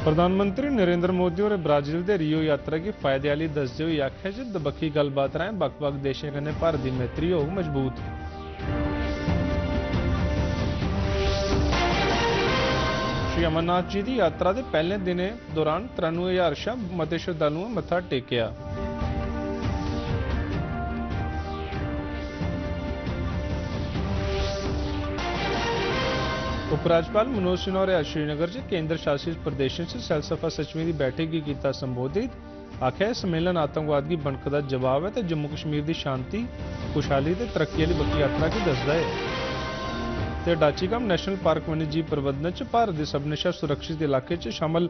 प्रधानमंत्री नरेंद्र मोदी और ब्राजील के रियो यात्रा की फायदे वाली दसदे हुए आख्या जे दबक्खी गलबात राहें बक्ख-बक्ख देशें कन्नै भारत दी मैत्री होग मजबूत। श्री अमरनाथ जी की यात्रा के पहले दिने दौरान 93,000 शा मते श्रद्धालुओं मत्था टेकिया। उपराज्यपाल मनोज सिन्हा और आज श्रीनगर से केंद्र शासित प्रदेशों से सैलसफा सचिवें की बैठक की किया संबोधित। आख्या सम्मेलन आतंकवाद की बनकदा जवाब है तो जम्मू कश्मीर की शांति खुशहाली ते तरक्की वाली बक्खी यात्रा की दसदा है। ते डाचीगम नेशनल पार्क वन्यजीव प्रबंधन च भारत के सबने शा सुरक्षित इलाके च शामिल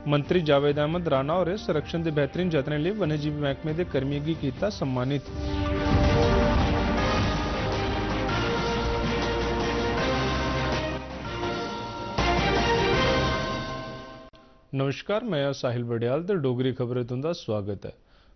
मंत्री जावेद अहमद राणा और संरक्षण के बेहतरीन जतनें लिए वन्यजीव महकमे के कर्मियों की किया सम्मानित। नमस्कार, मैं साहिल बडियाल ते डोगरी खबरें तुंदा स्वागत है।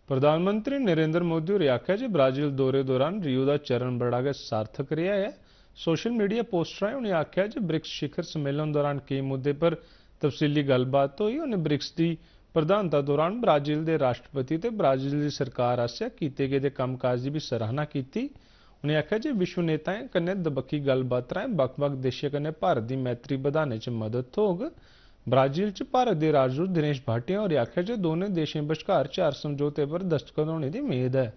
प्रधानमंत्री नरेंद्र मोदी होरें आख्या जे ब्राजील दौरे दौरान रियो का चरण बड़ा गै सार्थक रहा है। सोशल मीडिया पोस्ट राहें उन्हें आख्या जे ब्रिक्स शिखर सम्मेलन दौरान कई मुद्दे पर तफसीली गलबात हुई। उन्हें ब्रिक्स की प्रधानता दौरान ब्राजील के राष्ट्रपति ते ब्राजील की सरकार आसेआ कीते गेदे कम्मकाज की भी सराहना की। उन्हें आख्या जे विश्व नेताएं कन्नै दबक्खी गलबात राहें बक्ख-बक्ख देशें कन्नै भारत की मैत्री बधाने च मदद होग। ब्राजील च भारत के राजदूत दिनेश भाटिया होरें आख्या जे दोनों देशों बश्कार 4 समझौते पर दस्तखत होने की उम्मीद है।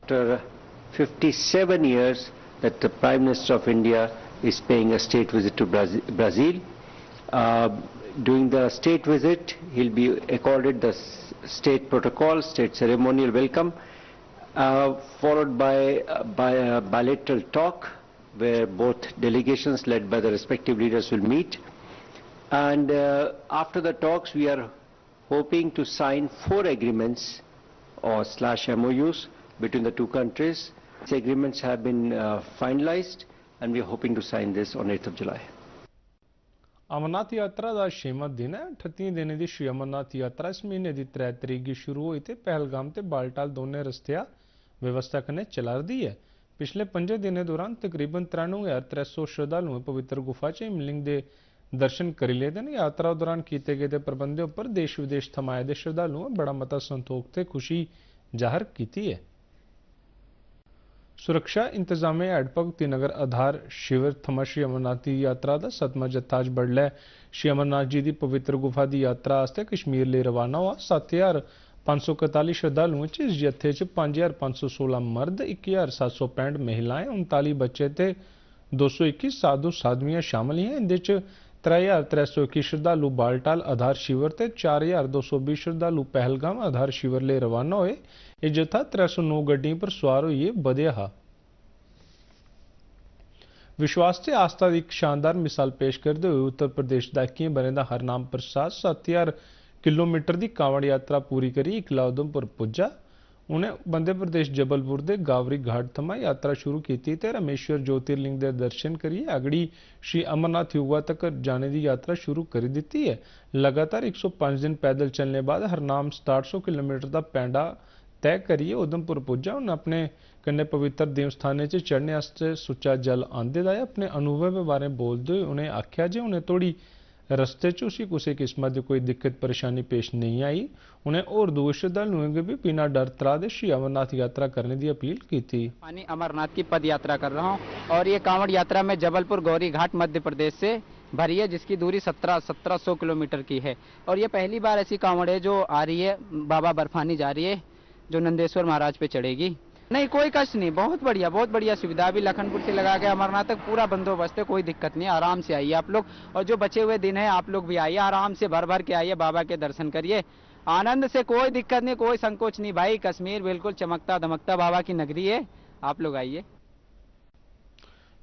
After 57 years that the Prime Minister of India is paying a state visit to Brazil. During the state visit, he'll be accorded the state protocol, state ceremonial welcome, followed by a bilateral talk where both delegations led by the respective leaders will meet. And after the talks, we are hoping to sign 4 agreements or /MOUs between the two countries. These agreements have been finalized and we are hoping to sign this on 8th of July. Amarnath यात्रा का 6वां दिन है। 38 दिनों की श्री अमरनाथ यात्रा इस महीने की 3 तरीक की शुरू हुई थी। पहलगाम ते बालटाल दोनों रस्तिया व्यवस्था कन्नै चला रही है। पिछले 5 दिनों दौरान तकरीबन 93,300 श्रद्धालुओं पवित्र गुफा च हिमलिंग के दर्शन करी लेते हैं। यात्रा दौरान किए गए प्रबंधों पर देश विदेश थमां आए दे श्रद्धालुओं बड़ा मता संतोख ते खुशी जाहिर की है। सुरक्षा इंतजामें हैडभगती नगर आधार शिविर थमां श्री अमरनाथ की यात्रा का 7वां जत्था अज बडलै श्री अमरनाथ जी की पवित्र गुफा की यात्रा आस्ते कश्मीर लिए रवाना हुआ। 7,541 श्रद्धालुओं च इस जत्थे च 5,516 मर्द, 1,765 महिलाएं, 39 बच्चे ते 221 साधु साधवियां शामिल हैं। इंदे च 3,321 श्रद्धालु बालटाल आधार शिविर ते 4,220 श्रद्धालु पहलगाम आधार शिविर लिए रवाना हुए। यह जत्था 309 गड्डियों पर सवार होइए बधेआ हा। विश्वास से आस्था की एक शानदार मिसाल पेश करते हुए उत्तर प्रदेश का 21 बने का हरनाम प्रसाद 7,000 किलोमीटर की कांवड़ यात्रा पूरी करी इकला उधमपुर पुज्जा। उन्हें मध्य प्रदेश जबलपुर के गावरी घाट थमां यात्रा शुरू की ते रामेश्वर ज्योतिर्लिंग के दर्शन करिए अगड़ी श्री अमरनाथ युगा तक जाने की यात्रा शुरू कर दी है। लगातार 105 दिन पैदल चलने बाद हरनाम 6700 किलोमीटर का पैंडा तय करिए उधमपुर पुज्जा। उन्हें अपने कन्नै पवित्र देवस्थाने च चढ़ने आस्ते सुच्चा जल आंदे दा अपने अनुभव के बारे बोलते हुए उन्हें आख्या जे उन्हें थोड़ी रस्ते च उसी किसी किस्मत की कोई दिक्कत परेशानी पेश नहीं आई। उन्हें और दूसरे श्रद्धालुओं के भी बिना डर त्राह दे श्री अमरनाथ यात्रा करने की अपील की थी। अमरनाथ की पद यात्रा कर रहा हूँ और ये कांवड़ यात्रा में जबलपुर गौरी घाट मध्य प्रदेश से भरी है, जिसकी दूरी 1700 किलोमीटर की है। और ये पहली बार ऐसी कांवड़ है जो आ रही है, बाबा बर्फानी जा रही है जो नंदेश्वर महाराज पे चढ़ेगी। नहीं, कोई कष्ट नहीं, बहुत बढ़िया सुविधा। भी लखनपुर से लगा के अमरनाथ तक पूरा बंदोबस्त है, कोई दिक्कत नहीं। आराम से आइए आप लोग, और जो बचे हुए दिन है आप लोग भी आइए, आराम से भर के आइए, बाबा के दर्शन करिए आनंद से। कोई दिक्कत नहीं, कोई संकोच नहीं भाई। कश्मीर बिल्कुल चमकता धमकता बाबा की नगरी है, आप लोग आइए।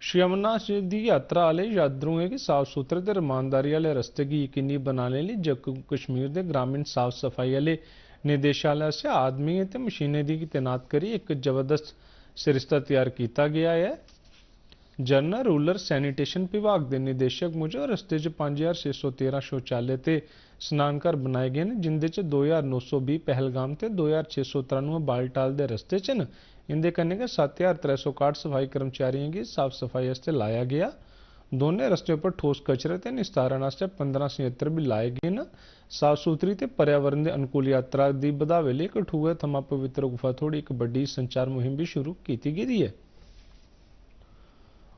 श्री अमरनाथ जी की यात्रा आले यात्रुओं की साफ सुथरे ते ईमानदारी वाले रस्ते की यकीनी बनाने लिए जम्मू कश्मीर के ग्रामीण साफ सफाई वाले निदेशालय से आदमी ते मशीनें की तैनात करी एक जबरदस्त सरिस्ता तैयार किया गया है। जनरल रूरल सैनिटेशन विभाग के निदेशक मुजब रस्ते च 5,613 शौचालय ते स्नानघर बनाए गए हैं, जिंदे च 2,920 पहलगाम ते 2,693 बालटाल के रस्ते च न। इंदे कन्नै 7,361 सफाई कर्मचारियों की साफ सफाई लाया गया। दोनों रस्ते पर ठोस कचरे ते निस्तारण वास्ते 15 संयंत्र भी लाए गए न। साफ सुथरी ते पर्यावरण के अनुकूल यात्रा की बढ़ावे लिए कठुआ थमा पवित्र गुफा थोड़ी एक बड़ी संचार मुहिम भी शुरू की गई है।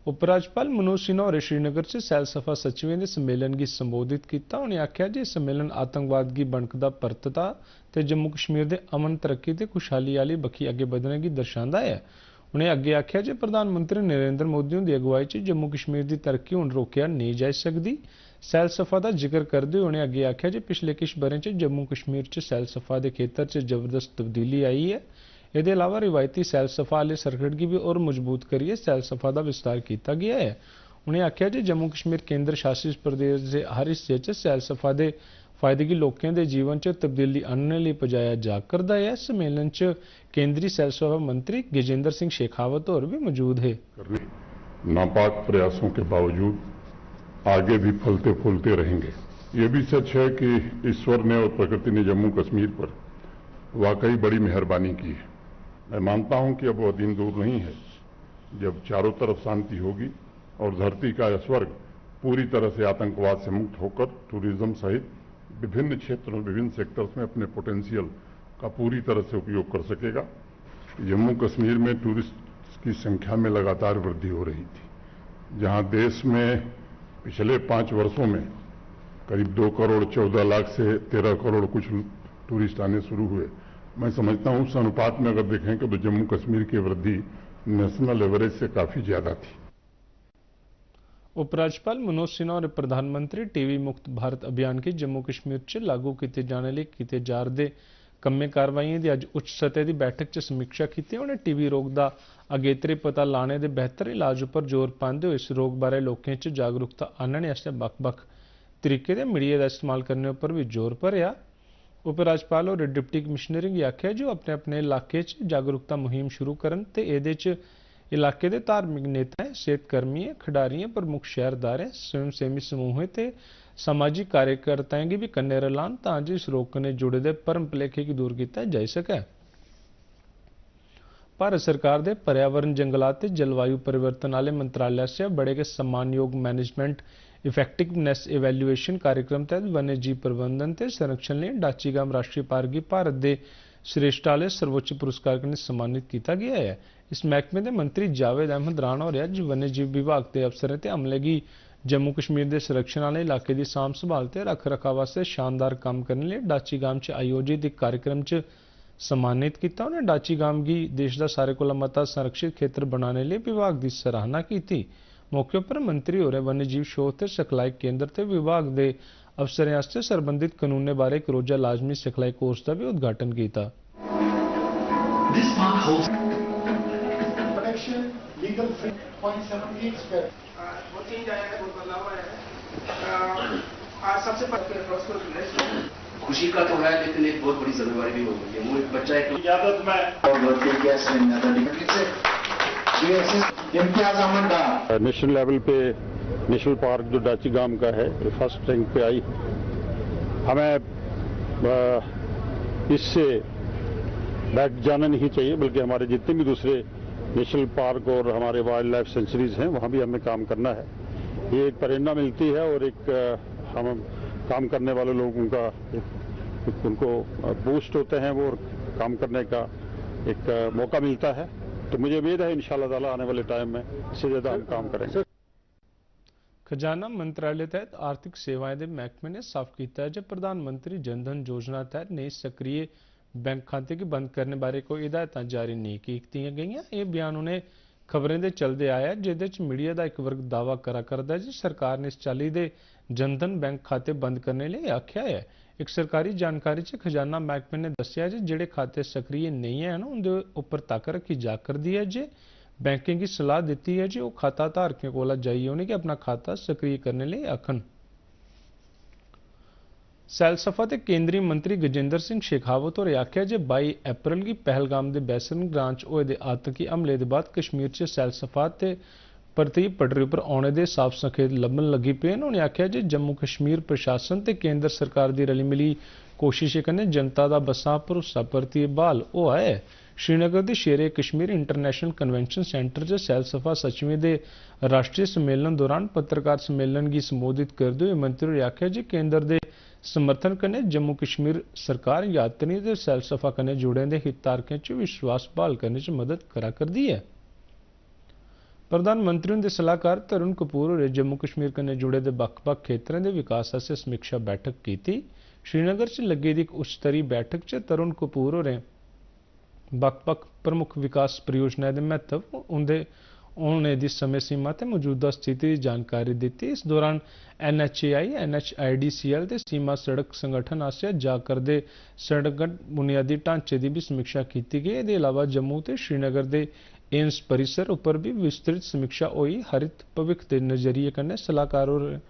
उपराज्यपाल मनोज सिन्हा होरें श्रीनगर से सैलसफा सचिवें के सम्मेलन की संबोधित किया। उन्हें आख्या जी सम्मेलन आतंकवाद की बनकदा परतता ते जम्मू कश्मीर के अमन तरक्की ते खुशहाली आली बखी अगे बढ़ने की दर्शाता है। उन्हें अगे आख्या जी प्रधानमंत्री नरेंद्र मोदी की अगुवाई च जम्मू कश्मीर की तरक्की हुण रोकिया नहीं जा सकती। सैलसफा का जिक्र करते हुए उन्हें अगे आख्या जी पिछले कुछ बरें च जम्मू कश्मीर च सैलसफा के खेतर च जबरदस्त तब्दीली आई है। इसके अलावा रिवायती सैलसफा वाले सर्किट की भी और मजबूत करिए सैलसफा का विस्तार किया गया है। उन्हें आख्या जी जम्मू कश्मीर केंद्र शासित प्रदेश के हर हिस्से च सैलसफा के फायदे की लोगों के जीवन च तब्दीली आनने लिए पजाया जा करता है। सम्मेलन च केंद्रीय सैलसफा मंत्री गजेंद्र सिंह शेखावत और भी मौजूद है। नापाक प्रयासों के बावजूद आगे भी फलते फूलते रहेंगे। ये भी सच है कि ईश्वर ने और प्रकृति ने जम्मू कश्मीर पर वाकई बड़ी मेहरबानी की है। मैं मानता हूं कि अब वह दिन दूर नहीं है जब चारों तरफ शांति होगी और धरती का यह स्वर्ग पूरी तरह से आतंकवाद से मुक्त होकर टूरिज्म सहित विभिन्न क्षेत्रों विभिन्न सेक्टर्स में अपने पोटेंशियल का पूरी तरह से उपयोग कर सकेगा। जम्मू कश्मीर में टूरिस्ट की संख्या में लगातार वृद्धि हो रही थी। जहां देश में पिछले 5 वर्षों में करीब 2 करोड़ 14 लाख से 13 करोड़ कुछ टूरिस्ट आने शुरू हुए। मैं समझता हूं उस अनुपात में अगर देखें तो जम्मू कश्मीर की वृद्धि नेशनल एवरेज से काफी ज्यादा थी। उपराज्यपाल मनोज सिन्हा और प्रधानमंत्री टीवी मुक्त भारत अभियान की जम्मू कश्मीर च लागू किए जाने लिए किए जा रहे कम्मे कार्रवाइयों की अज उच्च सतह की बैठक च समीक्षा की। उन्हें टीवी रोग का अगेतरे पता लाने के बेहतर इलाज पर जोर पाते हुए इस रोग बारे लोगों च जागरूकता आनने वास्ते बक्ख-बक्ख तरीके के मीडिया का इस्तेमाल करने पर भी जोर भरिया। उपराज्यपाल और डिप्टी कमिश्नर की आख्या जो अपने अपने इलाके च जागरूकता मुहिम शुरू करन ते एदे च इलाके के धार्मिक नेताएं, सेहत कर्मियों, खिडारियों, प्रमुख शहरदारें, स्वयंसेवी समूहें ते सामाजिक कार्यकर्ताएं की भी कन्ने रलान तां इस रोग कन्नै जुड़े दे भरम भलेखे की दूर किया जाई सकै। भारत सरकार के पर्यावरण जंगलात ते जलवायु परिवर्तन वाले मंत्रालय से बड़े के सम्मानयोग मैनेजमेंट इफेक्टिवनेस इवैल्यूएशन कार्यक्रम तहत वन्य जीव प्रबंधन ते संरक्षण लिए डाचीगाम राष्ट्रीय पार्क की भारत के श्रेष्ठ आले सर्वोच्च पुरस्कार के सम्मानित किया गया है। इस महकमे के मंत्री जावेद अहमद राणा और अज वन्य जीव विभाग के अफसरों ते अमले की जम्मू कश्मीर के संरक्षण वाले इलाके की सांभ संभाल ते रख रखाव वास्ते शानदार काम करने लिए डाचीगाम च आयोजित एक कार्यक्रम च सम्मानित किया। उन्हें डाचीगाम की देश का सारे को मता संरक्षित क्षेत्र बनाने लिए विभाग की सराहना की। मौके पर मंत्री और वन्यजीव शोध ते सिखलाई केंद्र ते विभाग के अफसरों वास्ते संबंधित कानूनों बारे एक रोजा लाजमी सिखलाई कोर्स का भी उद्घाटन किया। खुशी का तो है लेकिन एक बहुत बड़ी जिम्मेवारी भी हो गई है। मुझे बच्चा एक इजाजत में नेशनल लेवल पे नेशनल पार्क जो डाचीगाम का है फर्स्ट रैंक पे आई। हमें इससे बैठ जाना नहीं चाहिए बल्कि हमारे जितने भी दूसरे नेशनल पार्क और हमारे वाइल्ड लाइफ सेंचुरीज हैं वहाँ भी हमें काम करना है। ये एक प्रेरणा मिलती है और एक हम काम करने वाले लोगों का उनको बूस्ट होते हैं वो और काम करने का एक मौका मिलता है। तो मुझे उम्मीद है इंशाअल्लाह ताला आने वाले टाइम में इससे ज़्यादा हम काम करेंगे। खजाना मंत्रालय तहत आर्थिक सेवाएं के महकमे ने साफ किया है जब प्रधानमंत्री जनधन योजना तहत नई सक्रिय बैंक खाते की बंद करने बारे कोई हिदायत जारी नहीं की गई। ये बयान उन्हें खबरें दे चलते आया जिहदे च मीडिया का एक वर्ग दावा करा करता है जी सरकार ने इस चाली के जनधन बैंक खाते बंद करने लिए आख्या है। एक सरकारी जानकारी च खजाना महकमे ने दस्सिया जी जिहड़े खाते सक्रिय नहीं है उनके उपर तक रखी जा करती है जे बैंकिंग की सलाह दी है जी वो खाता धारकों को जाइए उन्हें कि अपना खाता सक्रिय करने लिए आखन। सैलसफा के केंद्रीय मंत्री गजेंद्र सिंह शेखावत और आख्या जे 22 अप्रैल की पहलगाम के बैसन ग्रां च होए दे आतंकी हमले के बाद कश्मीर च सैलसफा ते प्रति पटरी पर आने के साफ संकेत लभन लगी पे। उन्होंने आख्या जे जम्मू कश्मीर प्रशासन ते केंद्र सरकार की रली मिली कोशिशें कन्नै जनता का बसा भरोसा परतिए बहाल होआ है। श्रीनगर के शेरे कश्मीर इंटरनेशनल कन्वेंशन सेंटर च सैलसफा सचिवें के राष्ट्रीय सम्मेलन दौरान पत्रकार सम्मेलन की संबोधित करते हुए मंत्री होरें आख्या कि केंद्र के समर्थन कन्नै जम्मू कश्मीर सरकार यात्रियों ते सैलसफा कन्नै जुड़े दे हितधारकें च विश्वास बहाल करने च मदद करा करदी है। प्रधानमंत्री उनके सलाहकार तरुण कपूर होरें जम्मू कश्मीर कन्नै जुड़े दे बक्ख-बक्ख खेत्तरें दे विकास आस्तै समीक्षा बैठक की। श्रीनगर च लग्गी दी इक उच्च स्तरीय बैठक च तरुण कपूर होरें बक्ख-बक्ख प्रमुख विकास परियोजनाएं दे महत्व, उंदे होने दी समय सीमा ते मौजूदा स्थिति की जानकारी दी। इस दौरान NHAI, NHIDCL ते सीमा सड़क संगठन आसेआ जा करदे सड़क बुनियादी ढांचे की भी समीक्षा की गई। इसके अलावा जम्मू ते श्रीनगर के एम्स परिसर उपर भी विस्तृत समीक्षा हुई। हरित भविख के नजरिए कन्नै सलाहकार होर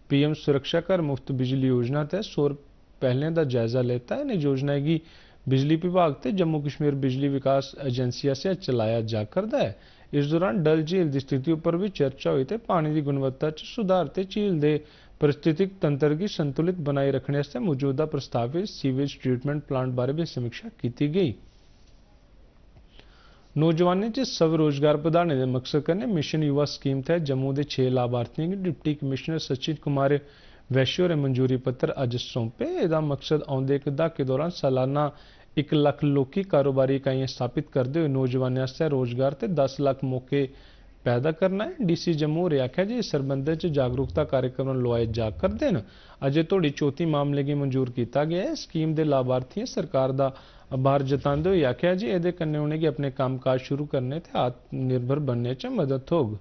PM सुरक्षा घर मुफ्त बिजली योजना तहत सौर पहलें का जायजा लेता है। इन योजनाएं गी बिजली विभाग ते जम्मू कश्मीर बिजली विकास एजेंसी आसेआ चलाया जा करदा है। इस दौरान डल झील की स्थिति पर भी चर्चा हुई ते पानी की गुणवत्ता च सुधार ते झील के पारिस्थितिक तंत्र की संतुलित बनाए रखने आस्तै मौजूदा प्रस्तावित सीवेज ट्रीटमेंट प्लांट बारे भी समीक्षा की गई। नौजवानें च स्वरोजगार बधाने के मकसद कन्नै मिशन युवा स्कीम तहत जम्मू के 6 लाभार्थियों की डिप्टी कमिश्नर सचिन कुमार वैश्य होरें मंजूरी पत्र अज सौंपे। इसका मकसद आउंदे इक दहाके दौरान सालाना 1 लाख लोकी कारोबारी इकाइयां स्थापित करते हुए नौजवानों आस्तै रोजगार ते 10 लाख मौके पैदा करना है। DC जम्मू होरें आख्या कि इस सरबंधै च जागरूकता कार्यक्रम लोआए जा करदे न। अजे तोड़ी 34 मामले गी मंजूर किया गया है। स्कीम के लाभार्थियों सरकार का आभार जताते हुए आख्या जी एह्दे कन्नै उनेंगी अपने कामकाज शुरू करने ते आत्मनिर्भर बनने च मदद होगी।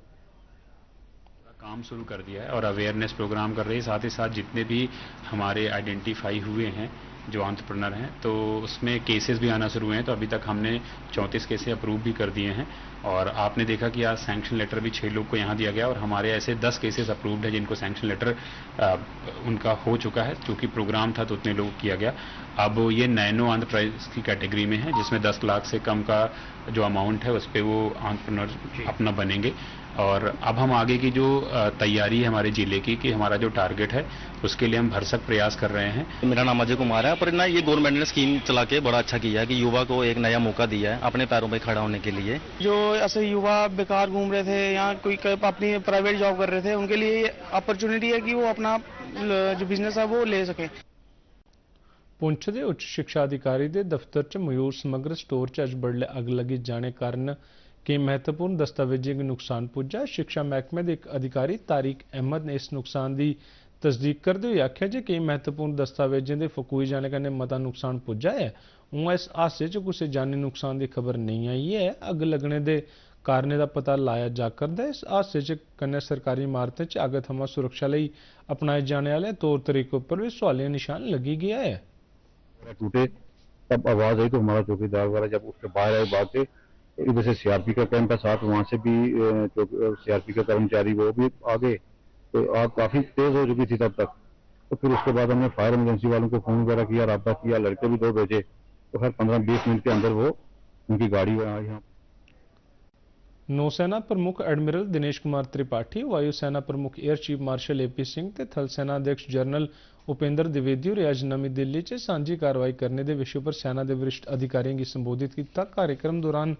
काम शुरू कर दिया है और अवेयरनेस प्रोग्राम कर रही है। साथ ही साथ जितने भी हमारे आइडेंटिफाई हुए हैं जो एंटरप्रेन्योर हैं तो उसमें केसेस भी आना शुरू हुए हैं। तो अभी तक हमने 34 केसेस अप्रूव भी कर दिए हैं और आपने देखा कि आज सैंक्शन लेटर भी 6 लोग को यहाँ दिया गया और हमारे ऐसे 10 केसेस अप्रूव्ड है जिनको सैंक्शन लेटर उनका हो चुका है। क्योंकि प्रोग्राम था तो उतने लोग किया गया। अब ये नैनो एंटरप्राइज की कैटेगरी में है जिसमें 10 लाख से कम का जो अमाउंट है उस पर वो एंटरप्रेन्योर अपना बनेंगे। और अब हम आगे की जो तैयारी है हमारे जिले की कि हमारा जो टारगेट है उसके लिए हम भरसक प्रयास कर रहे हैं। मेरा नाम अजय कुमार है। पर ना ये गवर्नमेंट ने स्कीम चला के बड़ा अच्छा किया है कि युवा को एक नया मौका दिया है अपने पैरों पे खड़ा होने के लिए। जो ऐसे युवा बेकार घूम रहे थे या कोई अपनी प्राइवेट जॉब कर रहे थे उनके लिए अपॉर्चुनिटी है कि वो अपना जो बिजनेस है वो ले सके। पुंछ के उच्च शिक्षा अधिकारी के दफ्तर च मयूर समग्र स्टोर च अज बडलै अग लगी जाने कारण कई महत्वपूर्ण दस्तावेजों को नुकसान पुज्जा। शिक्षा महकमे के एक अधिकारी तारिक अहमद ने इस नुकसान की तस्दीक करते हुए आख्या कि कई महत्वपूर्ण दस्तावेजों के फकूई जाने का मता नुकसान पुज्जा है। उआं इस हादसे च किसी जानी नुकसान की खबर नहीं आई है। अग लगने के कारणों का पता लाया जा करदा है। इस हादसे च कन्नै सरकारी इमारतें च अग्ग थमां सुरक्षा लई अपनाए जाने वाले तौर तरीकों पर भी सवालिया निशान लगी गया है। टूटे तब आवाज आई तो हमारा चौकीदार वाला जब उसके बाहर आए बात से इधर से CRP का कैंप है साथ, वहाँ से भी CRP का कर्मचारी वो भी आ गए। तो आग काफी तेज हो चुकी थी तब तक। तो फिर उसके बाद हमने फायर एमरजेंसी वालों को फोन वगैरह किया, रब्ता किया, लड़के भी 2 भेजे। तो खैर 15-20 मिनट के अंदर वो उनकी गाड़ी आई। यहाँ नौसेना प्रमुख एडमिरल दिनेश कुमार त्रिपाठी, वायुसेना प्रमुख air chief marshal AP Singh ते थल सेना अध्यक्ष जनरल उपेंद्र द्विवेदी होरें अज नवी दिल्ली च सांझी कार्रवाई करने के विषय पर सेना के वरिष्ठ अधिकारियों की संबोधित किया। कार्यक्रम दौरान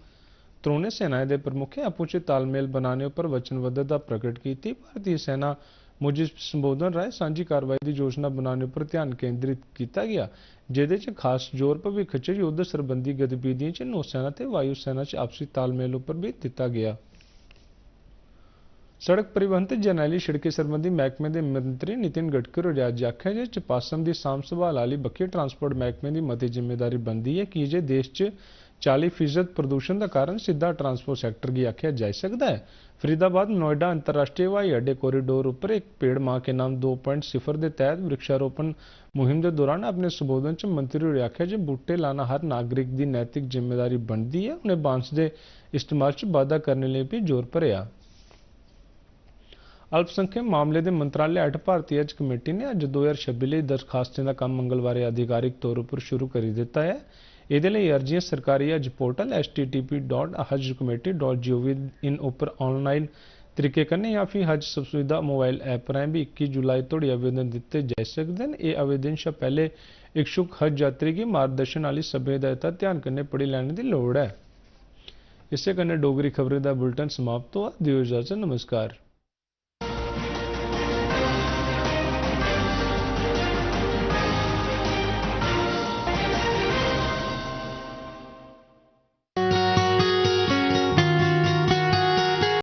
त्रोने सेनाएं के प्रमुखें आपू च तालमेल बनाने पर वचनबद्धता प्रकट की। भारतीय सेना मुजिब संबोधन राय सांझी कार्रवाई की योजना बनाने पर ध्यान केंद्रित किया गया, जिहदे च खास जोर भविख च युद्ध संबंधी गतिविधियों च नौसेना ते वायुसेना च आपसी तालमेल पर भी दिता गया। सड़क परिवहन ते जरनैली सड़कें संबंधी महकमे के मंत्री नितिन गडकरी होरें अज आख्या जे चपासम की सांभ संभाल वाली बक्खी ट्रांसपोर्ट महकमे की मती जिम्मेदारी बनती है कि जे देश च 40% प्रदूषण का कारण सीधा ट्रांसपोर्ट सैक्टर की आख्या जा सकता है। फरीदाबाद नोएडा अंतरराष्ट्रीय हवाई अड्डे कॉरिडोर पर एक पेड़ मां के नाम 2.0 के तहत वृक्षारोपण मुहिम के दौरान अपने संबोधन च मंत्री होरें आख्या जे बूटे लाना हर नागरिक की नैतिक जिम्मेदारी बनती है। उन्हें बांस के इस्तेमाल च बाधा करने लिए भी जोर भरिया। अल्पसंख्यक मामले के मंत्रालय हेठ भारतीय हज कमेटी ने अज 2026 लिए दरखास्तें का काम मंगलवार आधिकारिक तौर पर शुरू कर दिता है। ਇਹਦੇ ਲਈ अर्जियां सरकारी हज पोर्टल http.hajcommittee.gov.in उपर ऑनलाइन तरीके कन्नै या फिर हज सुविधा मोबाइल ऐप राहें भी 21 जुलाई तोड़ी आवेदन दिते जा सकते हैं। ये आवेदन शा पहले इच्छुक हज यात्री की मार्गदर्शन वाली सभी हिदायतां ध्यान कन्नै पढ़ी लैने की लोड़ है। इसे कन्नै डोगरी खबरें दा बुलेटिन समाप्त होआ। दियो इजाजत, नमस्कार।